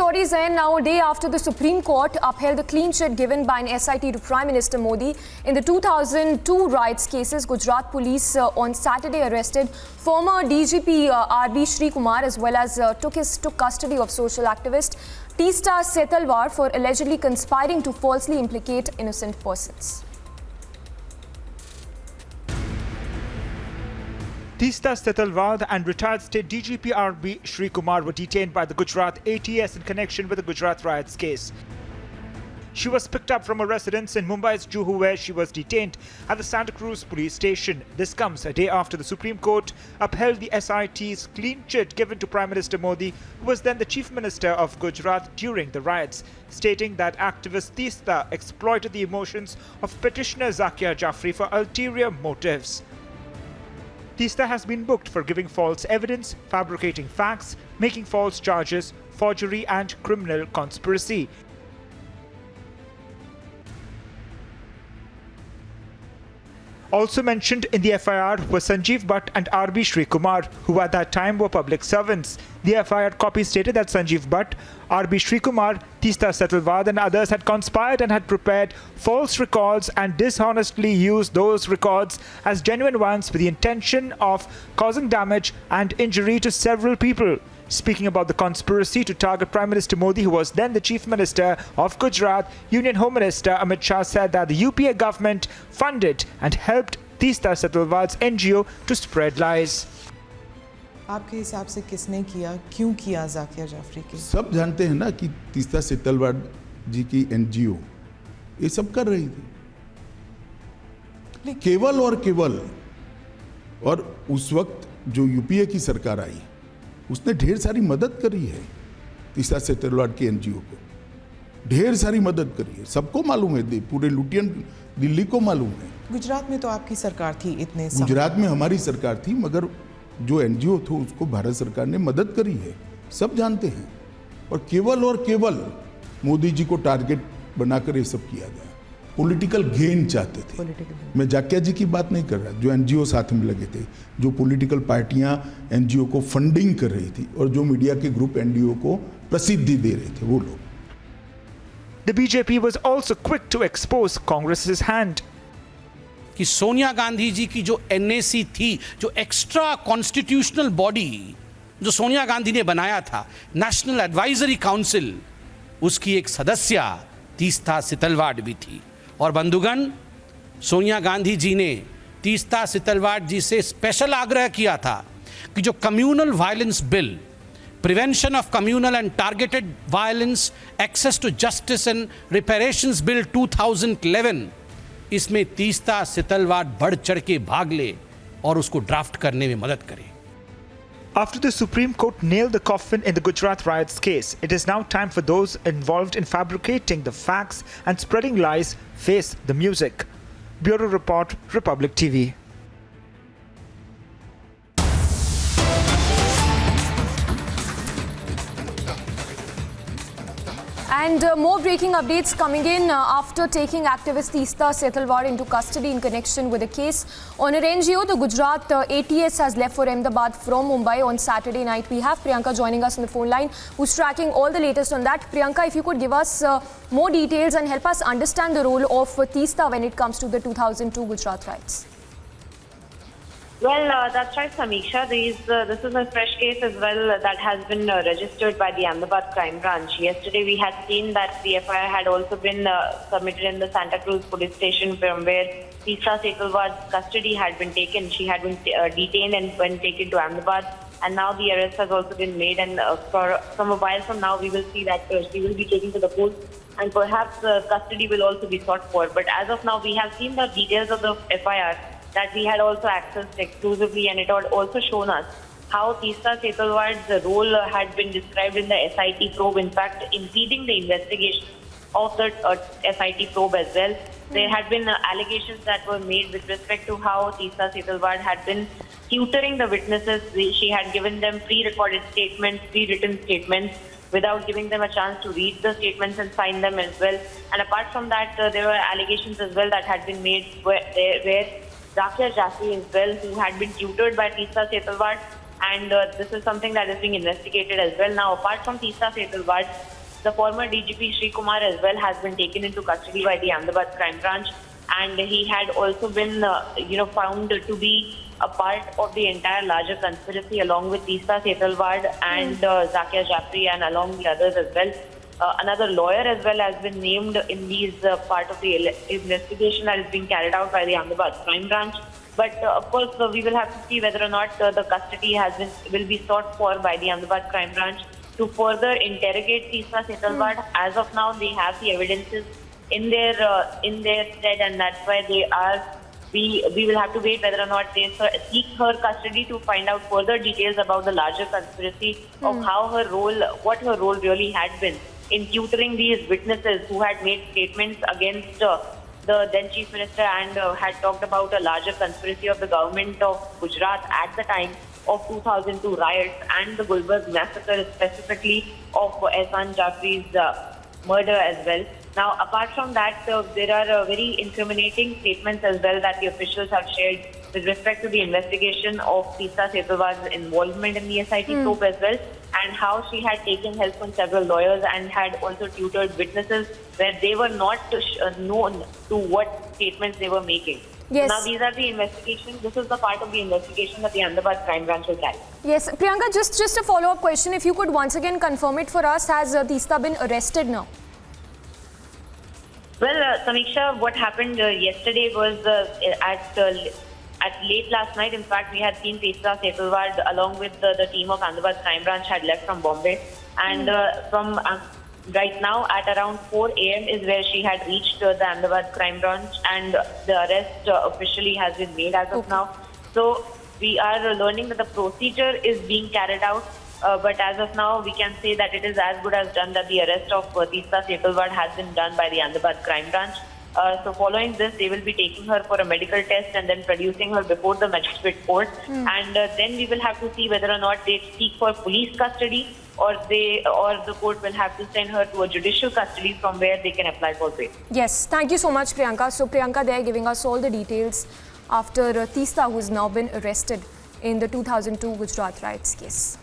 stories in. Now, a day after the Supreme Court upheld the clean chit given by an SIT to Prime Minister Modi in the 2002 riots cases, Gujarat police on Saturday arrested former DGP RB Shri Kumar as well as took custody of social activist Teesta Setalvad for allegedly conspiring to falsely implicate innocent persons. Teesta Setalvad and retired state DGP RB Shri Kumar were detained by the Gujarat ATS in connection with the Gujarat riots case. She was picked up from a residence in Mumbai's Juhu where she was detained at the Santa Cruz police station. This comes a day after the Supreme Court upheld the SIT's clean chit given to Prime Minister Modi, who was then the Chief Minister of Gujarat during the riots, stating that activist Teesta exploited the emotions of petitioner Zakia Jafri for ulterior motives. Teesta has been booked for giving false evidence, fabricating facts, making false charges, forgery and criminal conspiracy. Also mentioned in the FIR were Sanjeev Bhatt and RB Shri Kumar, who at that time were public servants. The FIR copy stated that Sanjeev Bhatt, RB Shri Kumar, Teesta Setalvad and others had conspired and had prepared false records and dishonestly used those records as genuine ones with the intention of causing damage and injury to several people. Speaking about the conspiracy to target Prime Minister Modi, who was then the Chief Minister of Gujarat, Union Home Minister Amit Shah said that the UPA government funded and helped Teesta Setalvad's NGO to spread lies. आपके हिसाब से किसने किया, क्यों किया ज़ाकिया जाफरी की? सब जानते हैं ना कि तीस्ता सेतलवाड जी की NGO ये सब कर रही थी, केवल और केवल। और उस वक्त जो यूपीए की सरकार आई उसने ढेर सारी मदद करी है तीस्ता सेतलवाड की NGO को, ढेर सारी मदद करी है, सबको मालूम है, पूरे लुटियन दिल्ली को मालूम है। गुजरात में तो आपकी सरकार थी, इतने गुजरात में हमारी सरकार थी, मगर जो NGO थी उसको भारत सरकार ने मदद करी है, सब जानते हैं। और केवल मोदी जी को टारगेट बनाकर ये सब किया गया, पॉलिटिकल गेन चाहते थे। मैं जाकिया जी की बात नहीं कर रहा, जो NGO साथ में लगे थे, जो पॉलिटिकल पार्टियां NGO को फंडिंग कर रही थी और जो मीडिया के ग्रुप NGO को प्रसिद्धि दे रहे थे, वो लोग। The BJP was also quick to expose Congress's hand. कि सोनिया गांधी जी की जो NAC थी, जो एक्स्ट्रा कॉन्स्टिट्यूशनल बॉडी जो सोनिया गांधी ने बनाया था, नेशनल एडवाइजरी काउंसिल, उसकी एक सदस्य तीस्ता सेतलवाड भी थी। और बंधुगण, सोनिया गांधी जी ने तीस्ता सेतलवाड जी से स्पेशल आग्रह किया था कि जो communal violence bill, prevention of communal and targeted violence, access to justice and reparations bill 2011, इसमें तीस्ता सेतलवाड बढ़ चढ़ के भाग ले और उसको ड्राफ्ट करने में मदद करे। After the Supreme Court nailed the coffin in the Gujarat riots case, it is now time for those involved in fabricating the facts and spreading lies face the music. Bureau Report, Republic TV. And more breaking updates coming in after taking activist Teesta Setalvad into custody in connection with a case on her NGO. The Gujarat ATS has left for Ahmedabad from Mumbai on Saturday night. We have Priyanka joining us on the phone line, who's tracking all the latest on that. Priyanka, if you could give us more details and help us understand the role of Teesta when it comes to the 2002 Gujarat riots. Well, that's right, Samiksha. This is a fresh case as well that has been registered by the Ahmedabad Crime Branch. Yesterday, we had seen that the FIR had also been submitted in the Santa Cruz police station from where Teesta Setalvad's custody had been taken. She had been detained and when taken to Ahmedabad. And now the arrest has also been made. And from a while from now, we will see that she will be taken to the court. And perhaps custody will also be sought for. But as of now, we have seen the details of the FIR that we had also accessed exclusively, and it had also shown us how Teesta Setalvad's role had been described in the SIT probe, in fact, impeding the investigation of the SIT probe as well. There had been allegations that were made with respect to how Teesta Setalvad had been tutoring the witnesses. She had given them pre-recorded statements, pre-written statements, without giving them a chance to read the statements and sign them as well. And apart from that, there were allegations as well that had been made where Zakia Jafri as well, who had been tutored by Teesta Setalvad, and this is something that is being investigated as well. Now, apart from Teesta Setalvad, the former DGP Sri Kumar as well has been taken into custody by the Ahmedabad Crime Branch, and he had also been, found to be a part of the entire larger conspiracy along with Teesta Setalvad and Zakia Japri and along the others as well. Another lawyer as well has been named in these part of the investigation that is being carried out by the Ahmedabad Crime Branch. But of course, we will have to see whether or not the custody will be sought for by the Ahmedabad Crime Branch to further interrogate Teesta Setalvad. As of now, they have the evidences in their stead, and that's why they are. We will have to wait whether or not they seek her custody to find out further details about the larger conspiracy of how what her role really had been in tutoring these witnesses who had made statements against the then Chief Minister and had talked about a larger conspiracy of the government of Gujarat at the time of 2002 riots and the Gulbarg massacre, specifically of Ehsan Jafri's murder as well. Now, apart from that, there are very incriminating statements as well that the officials have shared with respect to the investigation of Teesta Setalvad's involvement in the SIT probe as well, and how she had taken help from several lawyers and had also tutored witnesses where they were not known to what statements they were making. Yes. Now, these are the investigations. This is the part of the investigation that the Ahmedabad Crime Branch will carry. Yes, Priyanka, just a follow-up question. If you could once again confirm it for us, has Teesta been arrested now? Well, Samiksha, what happened yesterday was at late last night. In fact, we had seen Teesta Setalvad along with the team of Ahmedabad Crime Branch had left from Bombay, and from right now at around 4 a.m. is where she had reached the Ahmedabad Crime Branch, and the arrest officially has been made as of now. So we are learning that the procedure is being carried out. But as of now, we can say that it is as good as done that the arrest of Teesta Setalvad has been done by the Ahmedabad Crime Branch. So following this, they will be taking her for a medical test and then producing her before the magistrate court. And then we will have to see whether or not they seek for police custody or the court will have to send her to a judicial custody from where they can apply for bail. Yes, thank you so much, Priyanka. So Priyanka there giving us all the details after Teesta, who has now been arrested in the 2002 Gujarat riots case.